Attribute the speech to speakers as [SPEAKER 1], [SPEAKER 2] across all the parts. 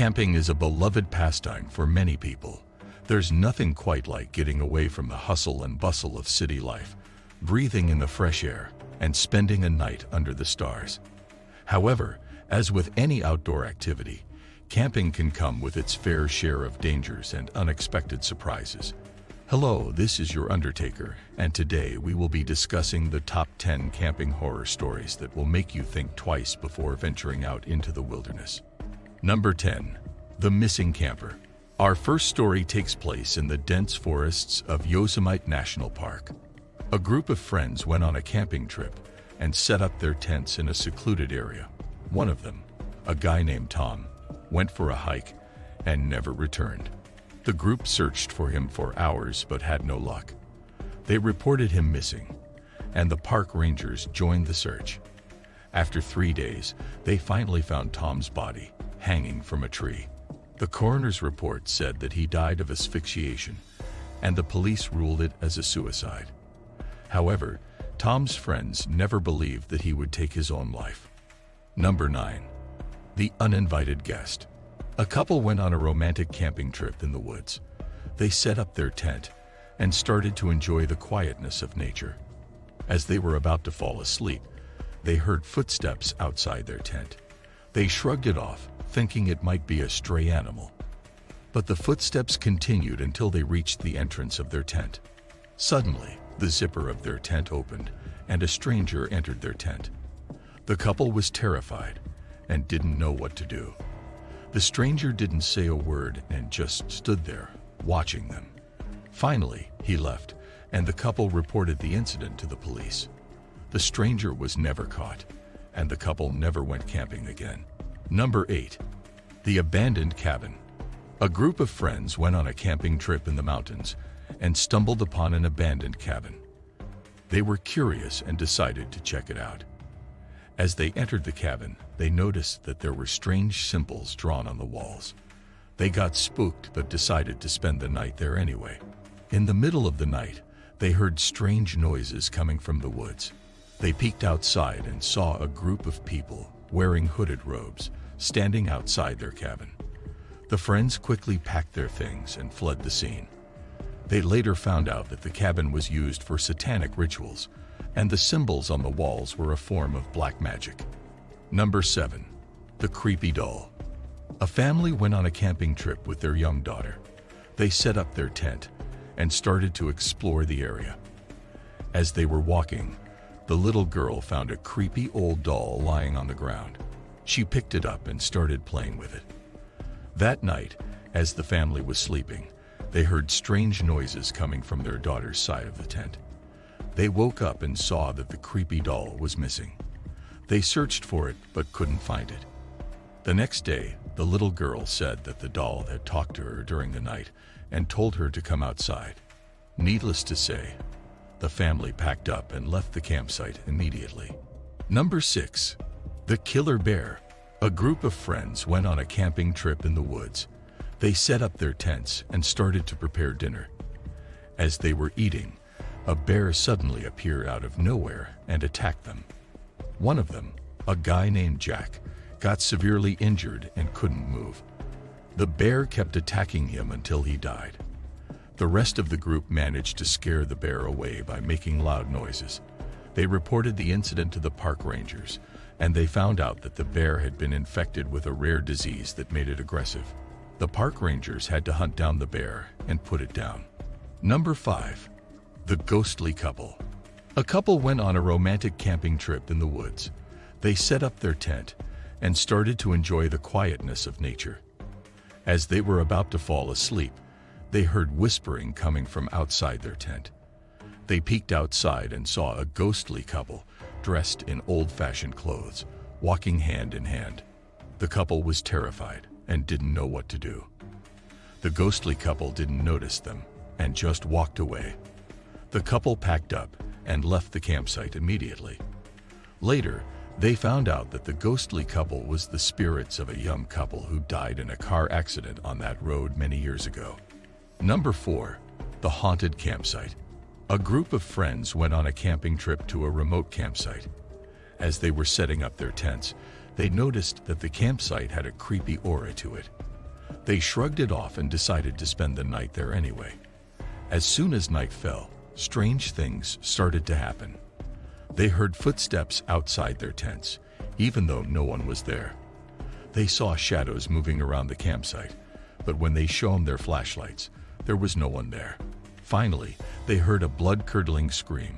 [SPEAKER 1] Camping is a beloved pastime for many people. There's nothing quite like getting away from the hustle and bustle of city life, breathing in the fresh air, and spending a night under the stars. However, as with any outdoor activity, camping can come with its fair share of dangers and unexpected surprises. Hello, this is your Undertaker, and today we will be discussing the top 10 camping horror stories that will make you think twice before venturing out into the wilderness. Number 10. The Missing Camper. Our first story takes place in the dense forests of Yosemite National Park. A group of friends went on a camping trip and set up their tents in a secluded area. One of them, a guy named Tom, went for a hike and never returned. The group searched for him for hours but had no luck. They reported him missing, and the park rangers joined the search. After 3 days, they finally found Tom's body hanging from a tree. The coroner's report said that he died of asphyxiation, and the police ruled it as a suicide. However, Tom's friends never believed that he would take his own life. Number 9. The Uninvited Guest. A couple went on a romantic camping trip in the woods. They set up their tent and started to enjoy the quietness of nature. As they were about to fall asleep, they heard footsteps outside their tent. They shrugged it off, thinking it might be a stray animal. But the footsteps continued until they reached the entrance of their tent. Suddenly, the zipper of their tent opened, and a stranger entered their tent. The couple was terrified and didn't know what to do. The stranger didn't say a word and just stood there, watching them. Finally, he left, and the couple reported the incident to the police. The stranger was never caught, and the couple never went camping again. Number 8. The Abandoned Cabin. A group of friends went on a camping trip in the mountains and stumbled upon an abandoned cabin. They were curious and decided to check it out. As they entered the cabin, they noticed that there were strange symbols drawn on the walls. They got spooked but decided to spend the night there anyway. In the middle of the night, they heard strange noises coming from the woods. They peeked outside and saw a group of people wearing hooded robes standing outside their cabin. The friends quickly packed their things and fled the scene. They later found out that the cabin was used for satanic rituals, and the symbols on the walls were a form of black magic. Number 7. The Creepy Doll. A family went on a camping trip with their young daughter. They set up their tent and started to explore the area. As they were walking, the little girl found a creepy old doll lying on the ground. She picked it up and started playing with it. That night, as the family was sleeping, they heard strange noises coming from their daughter's side of the tent. They woke up and saw that the creepy doll was missing. They searched for it but couldn't find it. The next day, the little girl said that the doll had talked to her during the night and told her to come outside. Needless to say, the family packed up and left the campsite immediately. Number 6. The Killer Bear. A group of friends went on a camping trip in the woods. They set up their tents and started to prepare dinner. As they were eating, a bear suddenly appeared out of nowhere and attacked them. One of them, a guy named Jack, got severely injured and couldn't move. The bear kept attacking him until he died. The rest of the group managed to scare the bear away by making loud noises. They reported the incident to the park rangers, and they found out that the bear had been infected with a rare disease that made it aggressive. The park rangers had to hunt down the bear and put it down. Number 5. The Ghostly Couple. A couple went on a romantic camping trip in the woods. They set up their tent and started to enjoy the quietness of nature. As they were about to fall asleep, they heard whispering coming from outside their tent. They peeked outside and saw a ghostly couple dressed in old-fashioned clothes, walking hand in hand. The couple was terrified and didn't know what to do. The ghostly couple didn't notice them and just walked away. The couple packed up and left the campsite immediately. Later, they found out that the ghostly couple was the spirits of a young couple who died in a car accident on that road many years ago. Number 4. The Haunted Campsite. A group of friends went on a camping trip to a remote campsite. As they were setting up their tents, they noticed that the campsite had a creepy aura to it. They shrugged it off and decided to spend the night there anyway. As soon as night fell, strange things started to happen. They heard footsteps outside their tents, even though no one was there. They saw shadows moving around the campsite, but when they shone their flashlights, there was no one there. Finally, they heard a blood-curdling scream,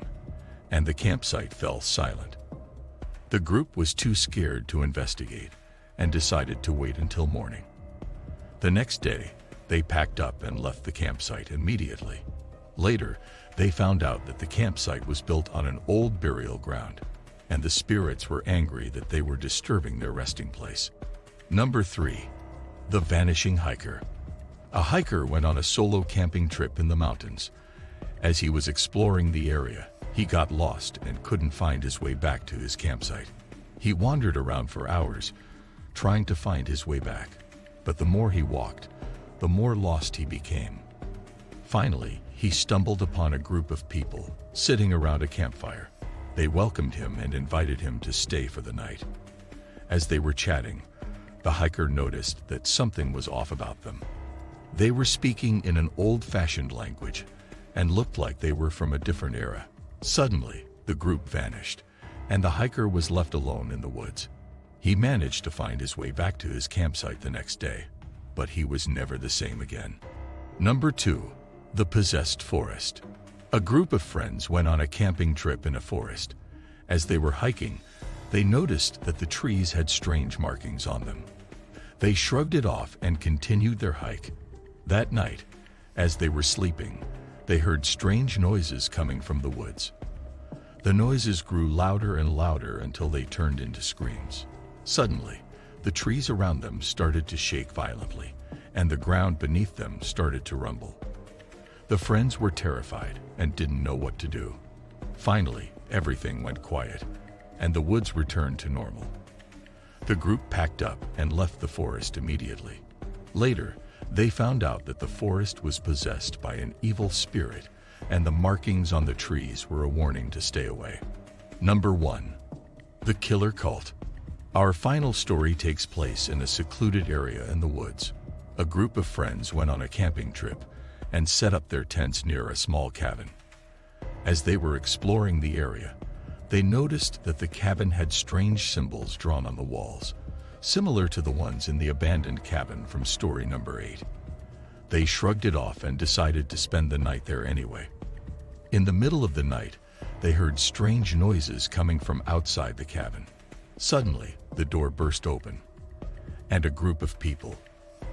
[SPEAKER 1] and the campsite fell silent. The group was too scared to investigate and decided to wait until morning. The next day, they packed up and left the campsite immediately. Later, they found out that the campsite was built on an old burial ground, and the spirits were angry that they were disturbing their resting place. Number 3. The Vanishing Hiker. A hiker went on a solo camping trip in the mountains. As he was exploring the area, he got lost and couldn't find his way back to his campsite. He wandered around for hours, trying to find his way back. But the more he walked, the more lost he became. Finally, he stumbled upon a group of people sitting around a campfire. They welcomed him and invited him to stay for the night. As they were chatting, the hiker noticed that something was off about them. They were speaking in an old-fashioned language and looked like they were from a different era. Suddenly, the group vanished, and the hiker was left alone in the woods. He managed to find his way back to his campsite the next day, but he was never the same again. Number 2. The Possessed Forest. A group of friends went on a camping trip in a forest. As they were hiking, they noticed that the trees had strange markings on them. They shrugged it off and continued their hike. That night, as they were sleeping, they heard strange noises coming from the woods. The noises grew louder and louder until they turned into screams. Suddenly, the trees around them started to shake violently, and the ground beneath them started to rumble. The friends were terrified and didn't know what to do. Finally, everything went quiet, and the woods returned to normal. The group packed up and left the forest immediately. Later, they found out that the forest was possessed by an evil spirit, and the markings on the trees were a warning to stay away. Number 1. The Killer Cult. Our final story takes place in a secluded area in the woods. A group of friends went on a camping trip and set up their tents near a small cabin. As they were exploring the area, they noticed that the cabin had strange symbols drawn on the walls, similar to the ones in the abandoned cabin from story number 8. They shrugged it off and decided to spend the night there anyway. In the middle of the night, they heard strange noises coming from outside the cabin. Suddenly, the door burst open, and a group of people,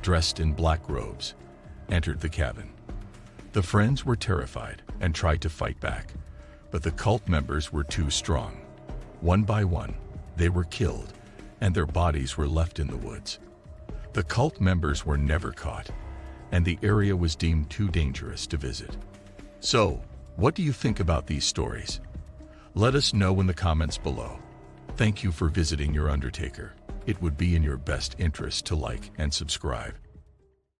[SPEAKER 1] dressed in black robes, entered the cabin. The friends were terrified and tried to fight back, but the cult members were too strong. One by one, they were killed, and their bodies were left in the woods. The cult members were never caught, and the area was deemed too dangerous to visit. So, what do you think about these stories? Let us know in the comments below. Thank you for visiting your Undertaker. It would be in your best interest to like and subscribe.